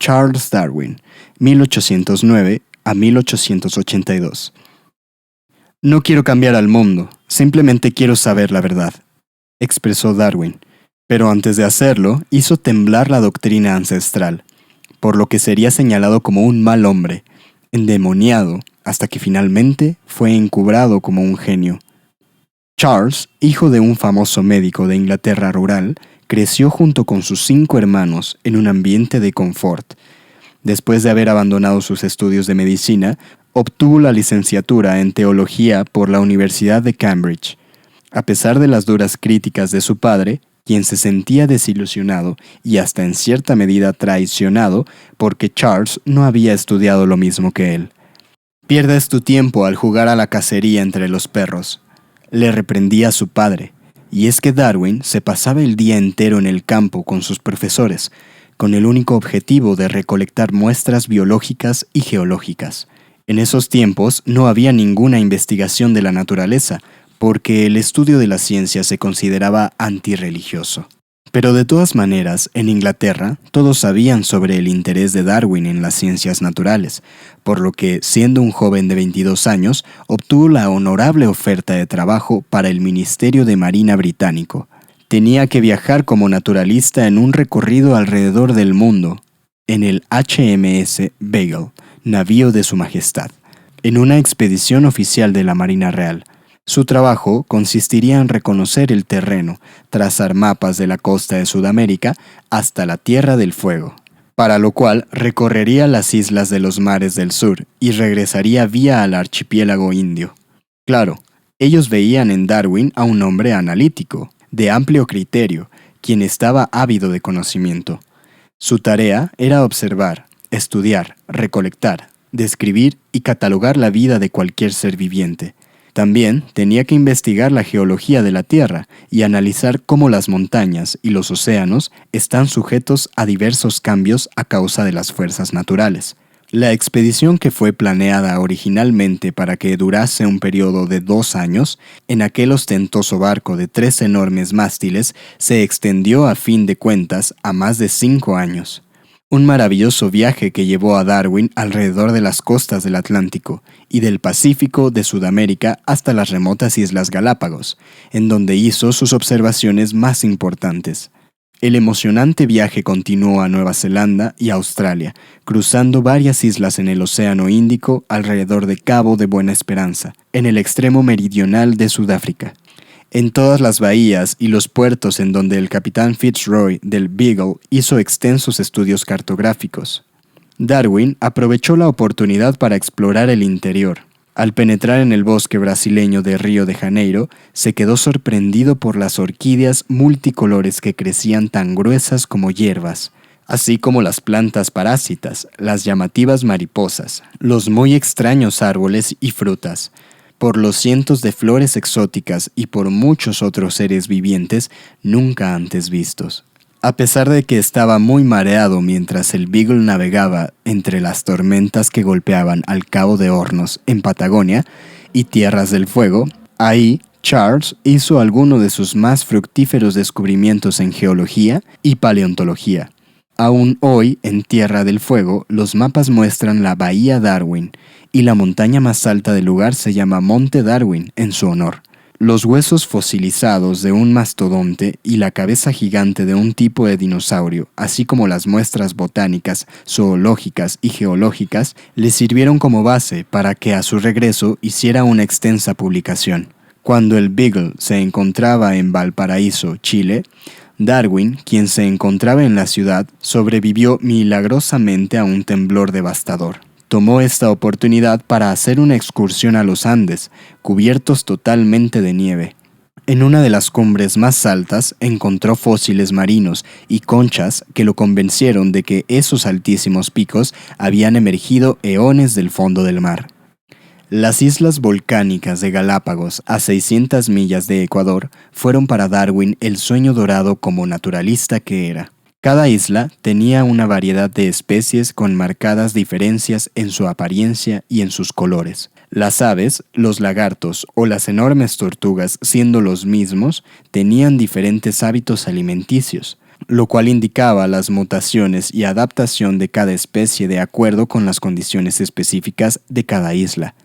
Charles Darwin, 1809 a 1882. No quiero cambiar al mundo, simplemente quiero saber la verdad, expresó Darwin, pero antes de hacerlo hizo temblar la doctrina ancestral, por lo que sería señalado como un mal hombre, endemoniado, hasta que finalmente fue encubrado como un genio. Charles, hijo de un famoso médico de Inglaterra rural, creció junto con sus 5 hermanos en un ambiente de confort. Después de haber abandonado sus estudios de medicina, obtuvo la licenciatura en teología por la Universidad de Cambridge. A pesar de las duras críticas de su padre, quien se sentía desilusionado y hasta en cierta medida traicionado porque Charles no había estudiado lo mismo que él. «Pierdes tu tiempo al jugar a la cacería entre los perros», le reprendía a su padre, y es que Darwin se pasaba el día entero en el campo con sus profesores, con el único objetivo de recolectar muestras biológicas y geológicas. En esos tiempos no había ninguna investigación de la naturaleza, porque el estudio de la ciencia se consideraba antirreligioso. Pero de todas maneras, en Inglaterra, todos sabían sobre el interés de Darwin en las ciencias naturales, por lo que, siendo un joven de 22 años, obtuvo la honorable oferta de trabajo para el Ministerio de Marina británico. Tenía que viajar como naturalista en un recorrido alrededor del mundo, en el HMS Beagle, navío de Su Majestad, en una expedición oficial de la Marina Real. Su trabajo consistiría en reconocer el terreno, trazar mapas de la costa de Sudamérica hasta la Tierra del Fuego, para lo cual recorrería las islas de los mares del sur y regresaría vía al archipiélago indio. Claro, ellos veían en Darwin a un hombre analítico, de amplio criterio, quien estaba ávido de conocimiento. Su tarea era observar, estudiar, recolectar, describir y catalogar la vida de cualquier ser viviente. También tenía que investigar la geología de la Tierra y analizar cómo las montañas y los océanos están sujetos a diversos cambios a causa de las fuerzas naturales. La expedición, que fue planeada originalmente para que durase un periodo de 2 años, en aquel ostentoso barco de 3 enormes mástiles, se extendió a fin de cuentas a más de 5 años. Un maravilloso viaje que llevó a Darwin alrededor de las costas del Atlántico y del Pacífico de Sudamérica hasta las remotas Islas Galápagos, en donde hizo sus observaciones más importantes. El emocionante viaje continuó a Nueva Zelanda y Australia, cruzando varias islas en el Océano Índico alrededor de Cabo de Buena Esperanza, en el extremo meridional de Sudáfrica. En todas las bahías y los puertos en donde el capitán Fitzroy del Beagle hizo extensos estudios cartográficos. Darwin aprovechó la oportunidad para explorar el interior. Al penetrar en el bosque brasileño de Río de Janeiro, se quedó sorprendido por las orquídeas multicolores que crecían tan gruesas como hierbas, así como las plantas parásitas, las llamativas mariposas, los muy extraños árboles y frutas, por los cientos de flores exóticas y por muchos otros seres vivientes nunca antes vistos. A pesar de que estaba muy mareado mientras el Beagle navegaba entre las tormentas que golpeaban al Cabo de Hornos en Patagonia y Tierras del Fuego, ahí Charles hizo algunos de sus más fructíferos descubrimientos en geología y paleontología. Aún hoy, en Tierra del Fuego, los mapas muestran la Bahía Darwin, y la montaña más alta del lugar se llama Monte Darwin en su honor. Los huesos fosilizados de un mastodonte y la cabeza gigante de un tipo de dinosaurio, así como las muestras botánicas, zoológicas y geológicas, le sirvieron como base para que a su regreso hiciera una extensa publicación. Cuando el Beagle se encontraba en Valparaíso, Chile, Darwin, quien se encontraba en la ciudad, sobrevivió milagrosamente a un temblor devastador. Tomó esta oportunidad para hacer una excursión a los Andes, cubiertos totalmente de nieve. En una de las cumbres más altas encontró fósiles marinos y conchas que lo convencieron de que esos altísimos picos habían emergido eones del fondo del mar. Las islas volcánicas de Galápagos, a 600 millas de Ecuador, fueron para Darwin el sueño dorado como naturalista que era. Cada isla tenía una variedad de especies con marcadas diferencias en su apariencia y en sus colores. Las aves, los lagartos o las enormes tortugas, siendo los mismos, tenían diferentes hábitos alimenticios. lo cual indicaba las mutaciones y adaptación de cada especie de acuerdo con las condiciones específicas de cada isla.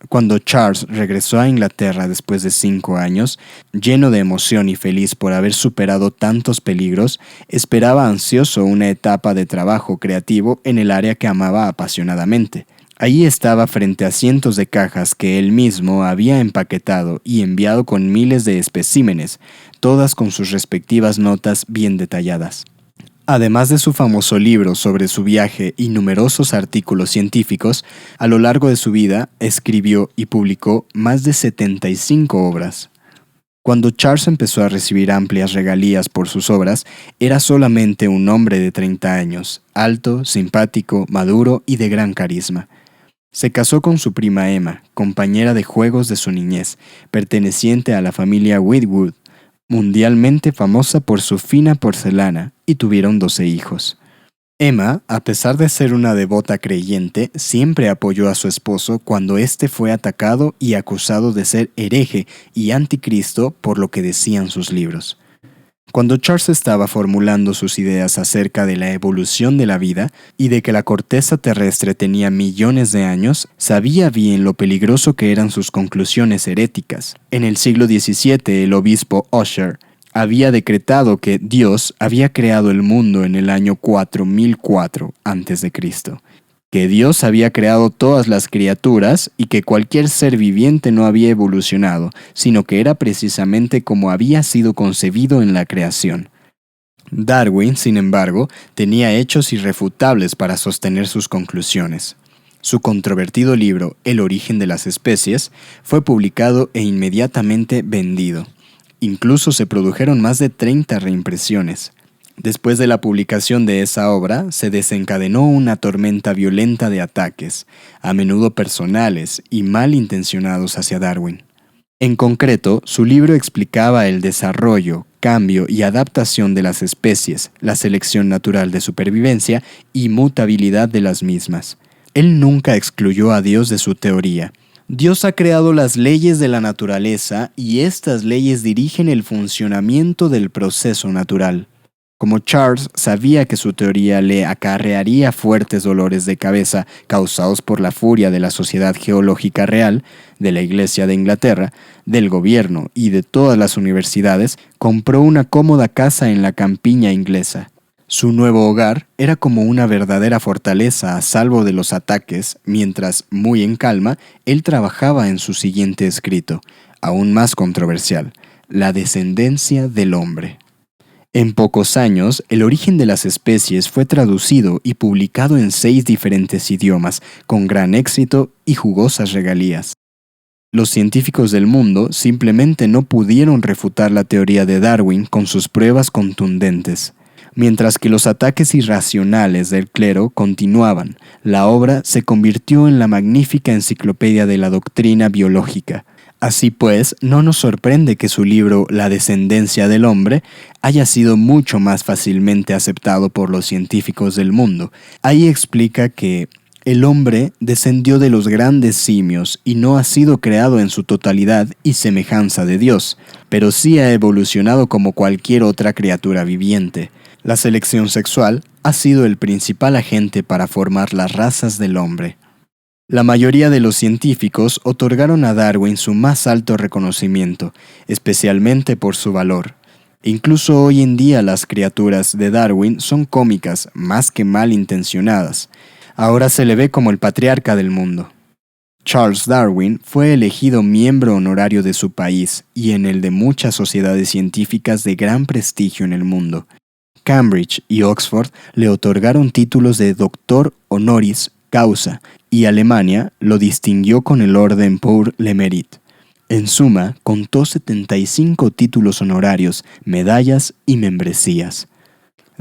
Cuando Charles regresó a Inglaterra después de 5 años, lleno de emoción y feliz por haber superado tantos peligros, esperaba ansioso una etapa de trabajo creativo en el área que amaba apasionadamente. Allí estaba frente a cientos de cajas que él mismo había empaquetado y enviado con miles de especímenes, todas con sus respectivas notas bien detalladas. Además de su famoso libro sobre su viaje y numerosos artículos científicos, a lo largo de su vida escribió y publicó más de 75 obras. Cuando Charles empezó a recibir amplias regalías por sus obras, era solamente un hombre de 30 años, alto, simpático, maduro y de gran carisma. Se casó con su prima Emma, compañera de juegos de su niñez, perteneciente a la familia Whitwood, mundialmente famosa por su fina porcelana, y tuvieron 12 hijos. Emma, a pesar de ser una devota creyente, siempre apoyó a su esposo cuando éste fue atacado y acusado de ser hereje y anticristo por lo que decían sus libros. Cuando Charles estaba formulando sus ideas acerca de la evolución de la vida y de que la corteza terrestre tenía millones de años, sabía bien lo peligroso que eran sus conclusiones heréticas. En el siglo XVII, el obispo Ussher había decretado que Dios había creado el mundo en el año 4004 a.C., que Dios había creado todas las criaturas y que cualquier ser viviente no había evolucionado, sino que era precisamente como había sido concebido en la creación. Darwin, sin embargo, tenía hechos irrefutables para sostener sus conclusiones. Su controvertido libro, El origen de las especies, fue publicado e inmediatamente vendido. Incluso se produjeron más de 30 reimpresiones. Después de la publicación de esa obra, se desencadenó una tormenta violenta de ataques, a menudo personales y malintencionados hacia Darwin. En concreto, su libro explicaba el desarrollo, cambio y adaptación de las especies, la selección natural de supervivencia y mutabilidad de las mismas. Él nunca excluyó a Dios de su teoría. Dios ha creado las leyes de la naturaleza y estas leyes dirigen el funcionamiento del proceso natural. Como Charles sabía que su teoría le acarrearía fuertes dolores de cabeza causados por la furia de la Sociedad Geológica Real, de la Iglesia de Inglaterra, del gobierno y de todas las universidades, compró una cómoda casa en la campiña inglesa. Su nuevo hogar era como una verdadera fortaleza a salvo de los ataques, mientras, muy en calma, él trabajaba en su siguiente escrito, aún más controversial, La descendencia del hombre. En pocos años, El origen de las especies fue traducido y publicado en 6 diferentes idiomas, con gran éxito y jugosas regalías. Los científicos del mundo simplemente no pudieron refutar la teoría de Darwin con sus pruebas contundentes. Mientras que los ataques irracionales del clero continuaban, la obra se convirtió en la magnífica enciclopedia de la doctrina biológica. Así pues, no nos sorprende que su libro La descendencia del hombre haya sido mucho más fácilmente aceptado por los científicos del mundo. Ahí explica que el hombre descendió de los grandes simios y no ha sido creado en su totalidad y semejanza de Dios, pero sí ha evolucionado como cualquier otra criatura viviente. La selección sexual ha sido el principal agente para formar las razas del hombre. La mayoría de los científicos otorgaron a Darwin su más alto reconocimiento, especialmente por su valor. Incluso hoy en día las criaturas de Darwin son cómicas más que malintencionadas. Ahora se le ve como el patriarca del mundo. Charles Darwin fue elegido miembro honorario de su país y en el de muchas sociedades científicas de gran prestigio en el mundo. Cambridge y Oxford le otorgaron títulos de doctor honoris causa y Alemania lo distinguió con el orden pour le mérite. En suma, contó 75 títulos honorarios, medallas y membresías.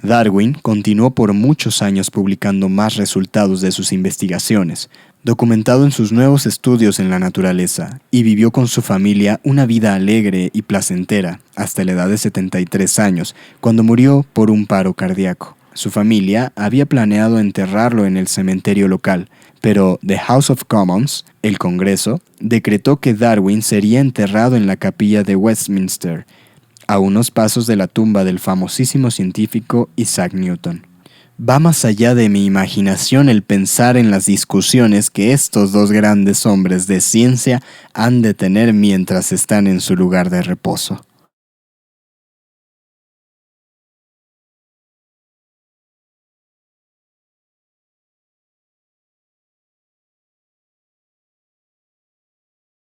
Darwin continuó por muchos años publicando más resultados de sus investigaciones, documentado en sus nuevos estudios en la naturaleza, y vivió con su familia una vida alegre y placentera hasta la edad de 73 años, cuando murió por un paro cardíaco. Su familia había planeado enterrarlo en el cementerio local, pero The House of Commons, el Congreso, decretó que Darwin sería enterrado en la capilla de Westminster. a unos pasos de la tumba del famosísimo científico Isaac Newton. Va más allá de mi imaginación el pensar en las discusiones que estos dos grandes hombres de ciencia han de tener mientras están en su lugar de reposo.